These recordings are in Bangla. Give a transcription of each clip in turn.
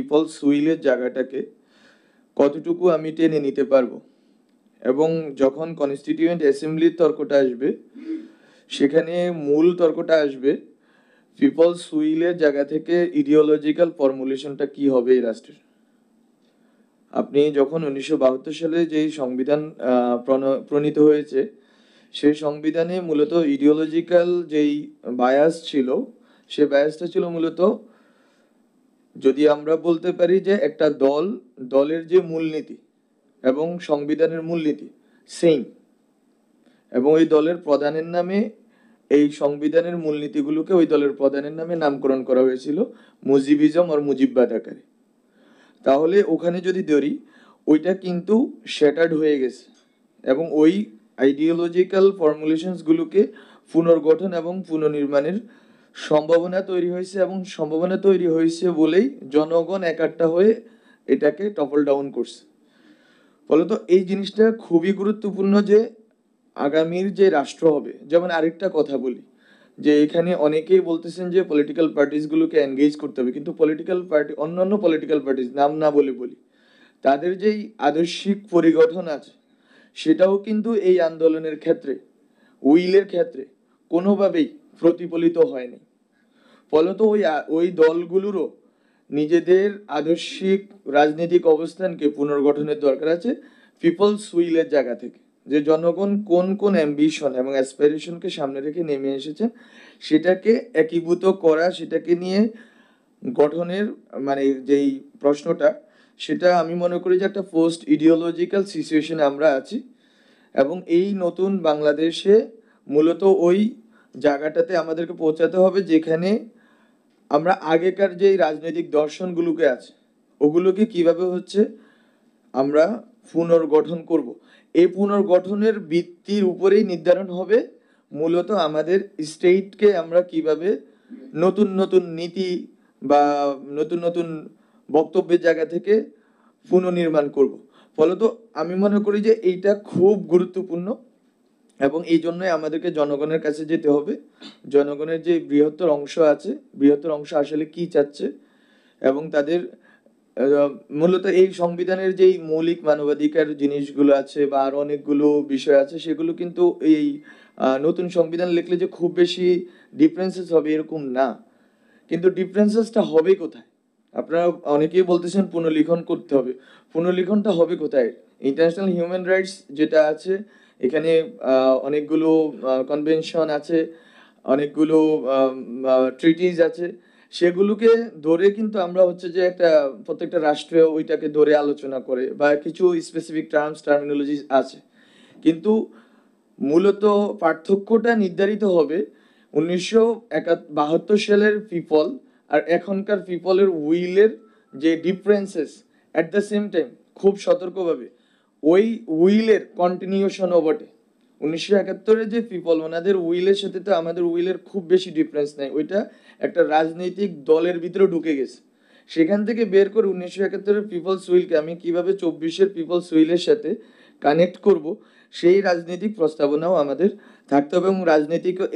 পিপলস উইলের জায়গাটাকে কতটুকু আমি টেনে নিতে পারবো, এবং যখন কনস্টিটিউয়েন্ট অ্যাসেম্বলির তর্কটা আসবে সেখানে মূল তর্কটা আসবে পিপলস উইলের জায়গা থেকে ইডিওলজিক্যাল ফর্মুলেশনটা কি হবে এই রাষ্ট্রের। আপনি যখন 1972 সালে যেই সংবিধান প্রণীত হয়েছে সেই সংবিধানে মূলত ইডিওলজিক্যাল যেই বায়াস ছিল, সে বায়াসটা ছিল মূলত, যদি আমরা বলতে পারি যে একটা দলের যে মূলনীতি এবং সংবিধানের মূলনীতি সেম, এবং ওই দলের প্রধানের নামে এই সংবিধানের মূলনীতিগুলোকে ওই দলের প্রধানের নামে নামকরণ করা হয়েছিল মুজিবিজম আর মুজিববাদ আকারে। তাহলে ওখানে যদি ধরি ওইটা কিন্তু শ্যাটার্ড হয়ে গেছে, এবং ওই আইডিওলজিক্যাল ফর্মুলেশনসগুলোকে পুনর্গঠন এবং পুনর্নির্মাণের সম্ভাবনা তৈরি হয়েছে, এবং সম্ভাবনা তৈরি হয়েছে বলেই জনগণ একাট্টা হয়ে এটাকে টপল ডাউন করছে। ফলত এই জিনিসটা খুবই গুরুত্বপূর্ণ যে আগামীর যে রাষ্ট্র হবে, যেমন আরেকটা কথা বলি যে এখানে অনেকেই বলতেছেন যে পলিটিক্যাল পার্টিসগুলোকে এনগেজ করতে হবে, কিন্তু পলিটিক্যাল পার্টি, অন্যান্য পলিটিক্যাল পার্টিস নাম না বলি তাদের যেই আদর্শিক পরিগঠন আছে সেটাও কিন্তু এই আন্দোলনের ক্ষেত্রে, উইলের ক্ষেত্রে কোনোভাবেই প্রতিফলিত হয়নি। ফলত ওই দলগুলোরও নিজেদের আদর্শিক রাজনৈতিক অবস্থানকে পুনর্গঠনের দরকার আছে পিপলস উইলের জায়গা থেকে, যে জনগণ কোন কোন অ্যাম্বিশন এবং অ্যাসপিরেশনকে সামনে রেখে নেমে এসেছেন সেটাকে একীভূত করা, সেটাকে নিয়ে গঠনের মানে যেই প্রশ্নটা, সেটা আমি মনে করি যে একটা পোস্ট ইডিওলজিক্যাল সিচুয়েশনে আমরা আছি, এবং এই নতুন বাংলাদেশে মূলত ওই জায়গাটাতে আমাদেরকে পৌঁছাতে হবে যেখানে আমরা আগেকার যেই রাজনৈতিক দর্শনগুলোকে আছে ওগুলোকে কিভাবে হচ্ছে আমরা পুনর্গঠন করব। এই পুনর্গঠনের ভিত্তির উপরেই নির্ধারণ হবে মূলত আমাদের স্টেটকে আমরা কিভাবে নতুন নতুন নীতি বা নতুন নতুন বক্তব্যের জায়গা থেকে পুনর্নির্মাণ করব। ফলত আমি মনে করি যে এইটা খুব গুরুত্বপূর্ণ, এবং এই জন্যই আমাদেরকে জনগণের কাছে যেতে হবে। জনগণের যে বৃহত্তর অংশ আছে, বৃহত্তর অংশ আসলে কি চাচ্ছে, এবং তাদের মূলত এই সংবিধানের যেই মৌলিক মানবাধিকার জিনিসগুলো আছে বা আরো অনেকগুলো বিষয় আছে সেগুলো কিন্তু এই নতুন সংবিধান লিখলে যে খুব বেশি ডিফারেন্সেস হবে এরকম না, কিন্তু ডিফারেন্সেসটা হবে কোথায়? আপনারা অনেকেই বলতেছেন পুনর্লিখন করতে হবে, পুনর্লিখনটা হবে কোথায়? ইন্টারন্যাশনাল হিউম্যান রাইটস যেটা আছে এখানে অনেকগুলো কনভেনশন আছে, অনেকগুলো ট্রিটিজ আছে, সেগুলোকে ধরে কিন্তু আমরা হচ্ছে যে একটা প্রত্যেকটা রাষ্ট্রে ওইটাকে ধরে আলোচনা করে বা কিছু স্পেসিফিক টার্মিনোলজি আছে, কিন্তু মূলত পার্থক্যটা নির্ধারিত হবে 1972 সালের পিপল আর এখনকার পিপলের উইলের যে differences, at the same time খুব সতর্কভাবে ওই উইলের কন্টিনিউশনও বটে। 1971-এর যে পিপল ওনাদের উইলের সাথে তো আমাদের উইলের খুব বেশি ডিফারেন্স নেই, ওইটা একটা রাজনৈতিক দলের ভিতরে ঢুকে গেছে। সেখান থেকে বের করে 1971-এর পিপলস উইলকে আমি কিভাবে 24-এর পিপলস উইলের সাথে কানেক্ট করব, সেই রাজনৈতিক প্রস্তাবনাও আমাদের থাকতে হবে, এবং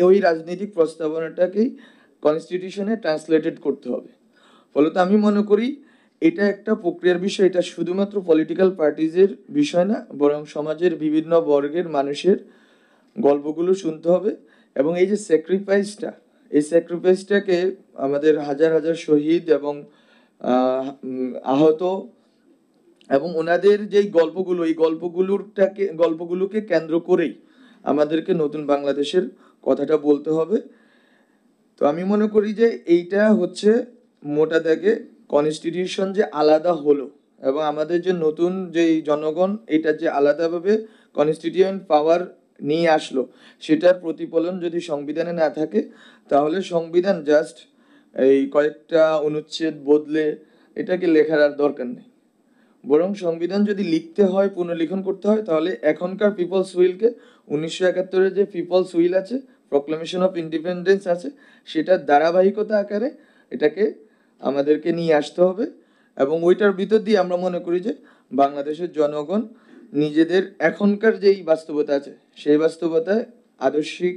ওই রাজনৈতিক প্রস্তাবনাটাকেই কনস্টিটিউশনে ট্রান্সলেটেড করতে হবে। ফলত আমি মনে করি এটা একটা প্রক্রিয়ার বিষয়, এটা শুধুমাত্র পলিটিক্যাল পার্টিজের বিষয় না, বরং সমাজের বিভিন্ন বর্গের মানুষের গল্পগুলো শুনতে হবে, এবং এই যে স্যাক্রিফাইসটা, এই স্যাক্রিফাইসটাকে আমাদের হাজার হাজার শহীদ এবং আহত এবং ওনাদের যেই গল্পগুলো, এই গল্পগুলোকে কেন্দ্র করেই আমাদেরকে নতুন বাংলাদেশের কথাটা বলতে হবে। তো আমি মনে করি যে এইটা হচ্ছে মোটা দাগে কনস্টিটিউশন যে আলাদা হলো এবং আমাদের যে নতুন যেই জনগণ এটা যে আলাদাভাবে কনস্টিটিউয়েন্ট পাওয়ার নিয়ে আসলো, সেটার প্রতিফলন যদি সংবিধানে না থাকে তাহলে সংবিধান জাস্ট এই কয়েকটা অনুচ্ছেদ বদলে এটাকে লেখার আর দরকার নেই। বরং সংবিধান যদি লিখতে হয়, পুনর্লিখন করতে হয়, তাহলে এখনকার পিপলস উইলকে 1971-এর যে পিপলস উইল আছে, প্রক্লামেশন অফ ইন্ডিপেন্ডেন্স আছে, সেটার ধারাবাহিকতা আকারে এটাকে আমাদেরকে নিয়ে আসতে হবে, এবং ওইটার ভিতর দিয়ে আমরা মনে করি যে বাংলাদেশের জনগণ নিজেদের এখনকার যেই বাস্তবতা আছে সেই বাস্তবতায় আদর্শিক